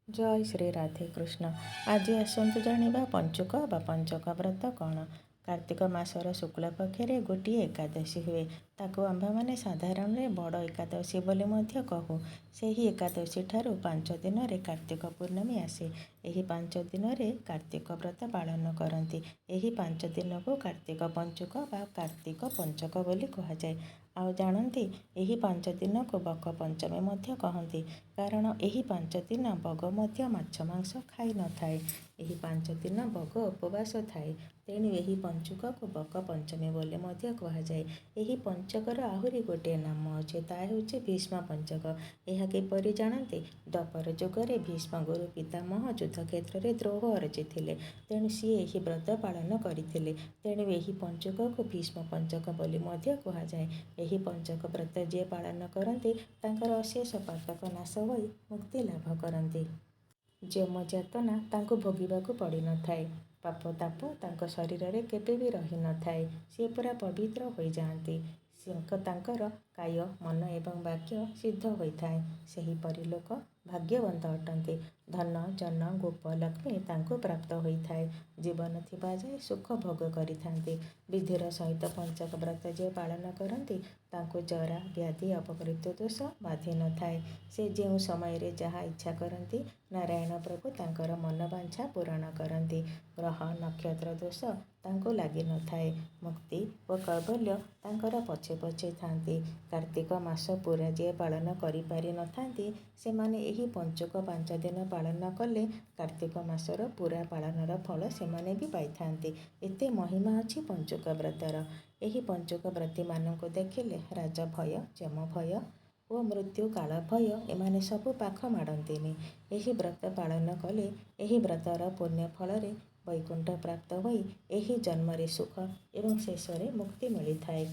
ଜୟ ଶ୍ରୀ ରାଧେ କୃଷ୍ଣ। ଆଜି ଆସନ୍ତୁ ଜାଣିବା ପଞ୍ଚୁକ ବା ପଞ୍ଚକ ବ୍ରତ କ'ଣ। କାର୍ତ୍ତିକ ମାସର ଶୁକ୍ଳ ପକ୍ଷରେ ଗୋଟିଏ ଏକାଦଶୀ ହୁଏ। ତାକୁ ଆମ୍ଭେମାନେ ସାଧାରଣରେ ବଡ଼ ଏକାଦଶୀ ବୋଲି ମଧ୍ୟ କହୁ। ସେହି ଏକାଦଶୀ ଠାରୁ 5 ଦିନରେ କାର୍ତ୍ତିକ ପୂର୍ଣ୍ଣମୀ ଆସେ। ଏହି 5 ଦିନରେ କାର୍ତ୍ତିକ ବ୍ରତ ପାଳନ କରନ୍ତି। ଏହି 5 ଦିନକୁ କାର୍ତ୍ତିକ ପଞ୍ଚୁକ ବା କାର୍ତ୍ତିକ ପଞ୍ଚକ ବୋଲି କୁହାଯାଏ। ଆଉ ଜାଣନ୍ତି, ଏହି 5 ଦିନକୁ ବକ ପଞ୍ଚମୀ ମଧ୍ୟ କହନ୍ତି, କାରଣ ଏହି 5 ଦିନ ବଗ ମଧ୍ୟ ମାଛ ମାଂସ ଖାଇନଥାଏ। ଏହି 5 ଦିନ ବଗ ଉପବାସ ଥାଏ। ତେଣୁ ଏହି ପଞ୍ଚୁକକୁ ବକ ପଞ୍ଚମୀ ବୋଲି ମଧ୍ୟ କୁହାଯାଏ। ଏହି ପଞ୍ଚକର ଆହୁରି ଗୋଟିଏ ନାମ ଅଛି, ତାହା ହେଉଛି ଭୀଷ୍ମ ପଞ୍ଚକ। ଏହା କିପରି ଜାଣନ୍ତି? ଦ୍ୱାପର ଯୁଗରେ ଭୀଷ୍ମ ଗୁରୁ ପିତାମହ ଯୁଦ୍ଧକ୍ଷେତ୍ରରେ ଦ୍ରୋହ ଅର୍ଜିଥିଲେ। ତେଣୁ ସିଏ ଏହି ବ୍ରତ ପାଳନ କରିଥିଲେ। ତେଣୁ ଏହି ପଞ୍ଚୁକକୁ ଭୀଷ୍ମ ପଞ୍ଚକ ବୋଲି ମଧ୍ୟ କୁହାଯାଏ। ଏହି ପଞ୍ଚକ ବ୍ରତ ଯିଏ ପାଳନ କରନ୍ତି, ତାଙ୍କର ଅଶେଷ ପାତକ ନାଶ ହୋଇ ମୁକ୍ତି ଲାଭ କରନ୍ତି। ଯମ ଯାତନା ତାଙ୍କୁ ଭୋଗିବାକୁ ପଡ଼ିନଥାଏ। ପାପ ତାପ ତାଙ୍କ ଶରୀରରେ କେବେ ବି ରହିନଥାଏ। ସିଏ ପୁରା ପବିତ୍ର ହୋଇଯାଆନ୍ତି। ତାଙ୍କର କାୟ, ମନ ଏବଂ ବାକ୍ୟ ସିଦ୍ଧ ହୋଇଥାଏ। ସେହିପରି ଲୋକ ଭାଗ୍ୟବନ୍ତ ଅଟନ୍ତି। ଧନ, ଜନ, ଗୋପ, ଲକ୍ଷ୍ମୀ ତାଙ୍କୁ ପ୍ରାପ୍ତ ହୋଇଥାଏ। ଜୀବନ ଥିବା ଯାଏ ସୁଖ ଭୋଗ କରିଥାନ୍ତି। ବିଧିର ସହିତ ପଞ୍ଚକ ବ୍ରତ ଯିଏ ପାଳନ କରନ୍ତି, ତାଙ୍କୁ ଜରା, ବ୍ୟାଧି, ଅପମୃତ୍ୟୁ ଦୋଷ ବାଧି ନଥାଏ। ସେ ଯେଉଁ ସମୟରେ ଯାହା ଇଚ୍ଛା କରନ୍ତି, ନାରାୟଣ ପ୍ରଭୁ ତାଙ୍କର ମନବାଞ୍ଛା ପୂରଣ କରନ୍ତି। ଗ୍ରହ ନକ୍ଷତ୍ର ଦୋଷ ତାଙ୍କୁ ଲାଗିନଥାଏ। ମୁକ୍ତି ଓ କୈବଲ୍ୟ ତାଙ୍କର ପଛେ ପଛେ ଥାନ୍ତି। କାର୍ତ୍ତିକ ମାସ ପୁରା ଯିଏ ପାଳନ କରିପାରି ନଥାନ୍ତି, ସେମାନେ ଏହି ପଞ୍ଚୁକ 5 ଦିନ ପାଳନ କଲେ କାର୍ତ୍ତିକ ମାସର ପୁରା ପାଳନର ଫଳ ସେମାନେ ବି ପାଇଥାନ୍ତି। ଏତେ ମହିମା ଅଛି ପଞ୍ଚୁକ ବ୍ରତର। ଏହି ପଞ୍ଚୁକ ବ୍ରତୀମାନଙ୍କୁ ଦେଖିଲେ ରାଜ ଭୟ, ଯମ ଭୟ ଓ ମୃତ୍ୟୁ କାଳ ଭୟ ଏମାନେ ସବୁ ପାଖ ମାଡ଼ନ୍ତିନି। ଏହି ବ୍ରତ ପାଳନ କଲେ ଏହି ବ୍ରତର ପୁଣ୍ୟ ଫଳରେ ବୈକୁଣ୍ଠ ପ୍ରାପ୍ତ ହୋଇ ଏହି ଜନ୍ମରେ ସୁଖ ଏବଂ ଶେଷରେ ମୁକ୍ତି ମିଳିଥାଏ।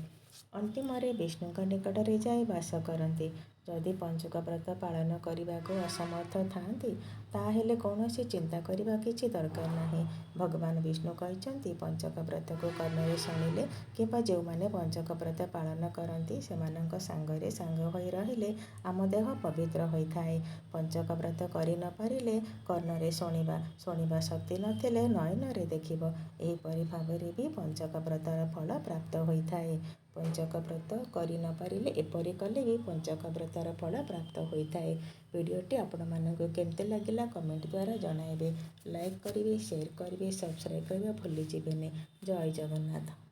ଅନ୍ତିମରେ ବିଷ୍ଣୁଙ୍କ ନିକଟରେ ଯାଇ ବାସ କରନ୍ତି। ଯଦି ପଞ୍ଚୁକ ବ୍ରତ ପାଳନ କରିବାକୁ ଅସମର୍ଥ ଥାଆନ୍ତି, ତାହେଲେ କୌଣସି ଚିନ୍ତା କରିବା କିଛି ଦରକାର ନାହିଁ। ଭଗବାନ ବିଷ୍ଣୁ କହିଛନ୍ତି, ପଞ୍ଚକ ବ୍ରତକୁ କର୍ଣ୍ଣରେ ଶୁଣିଲେ କିମ୍ବା ଯେଉଁମାନେ ପଞ୍ଚକ ବ୍ରତ ପାଳନ କରନ୍ତି ସେମାନଙ୍କ ସାଙ୍ଗରେ ସାଙ୍ଗ ହୋଇ ରହିଲେ ଆମ ଦେହ ପବିତ୍ର ହୋଇଥାଏ। ପଞ୍ଚକ ବ୍ରତ କରି ନ ପାରିଲେ କର୍ଣ୍ଣରେ ଶୁଣିବା ଶକ୍ତି ନଥିଲେ ନୟନରେ ଦେଖିବ। ଏହିପରି ଭାବରେ ବି ପଞ୍ଚକ ବ୍ରତର ଫଳ ପ୍ରାପ୍ତ ହୋଇଥାଏ। ପଞ୍ଚକ ବ୍ରତ କରି ନ ପାରିଲେ ଏପରି କଲେ ବି ପଞ୍ଚକ ବ୍ରତର ଫଳ ପ୍ରାପ୍ତ ହୋଇଥାଏ। ଭିଡ଼ିଓଟି ଆପଣମାନଙ୍କୁ କେମିତି ଲାଗିଲା କମେଣ୍ଟ ଦ୍ୱାରା ଜଣାଇବେ। ଲାଇକ୍ କରିବେ, ସେୟାର କରିବେ, ସବସ୍କ୍ରାଇବ୍ କରିବା ଭୁଲି ଯିବେନି। ଜୟ ଜଗନ୍ନାଥ।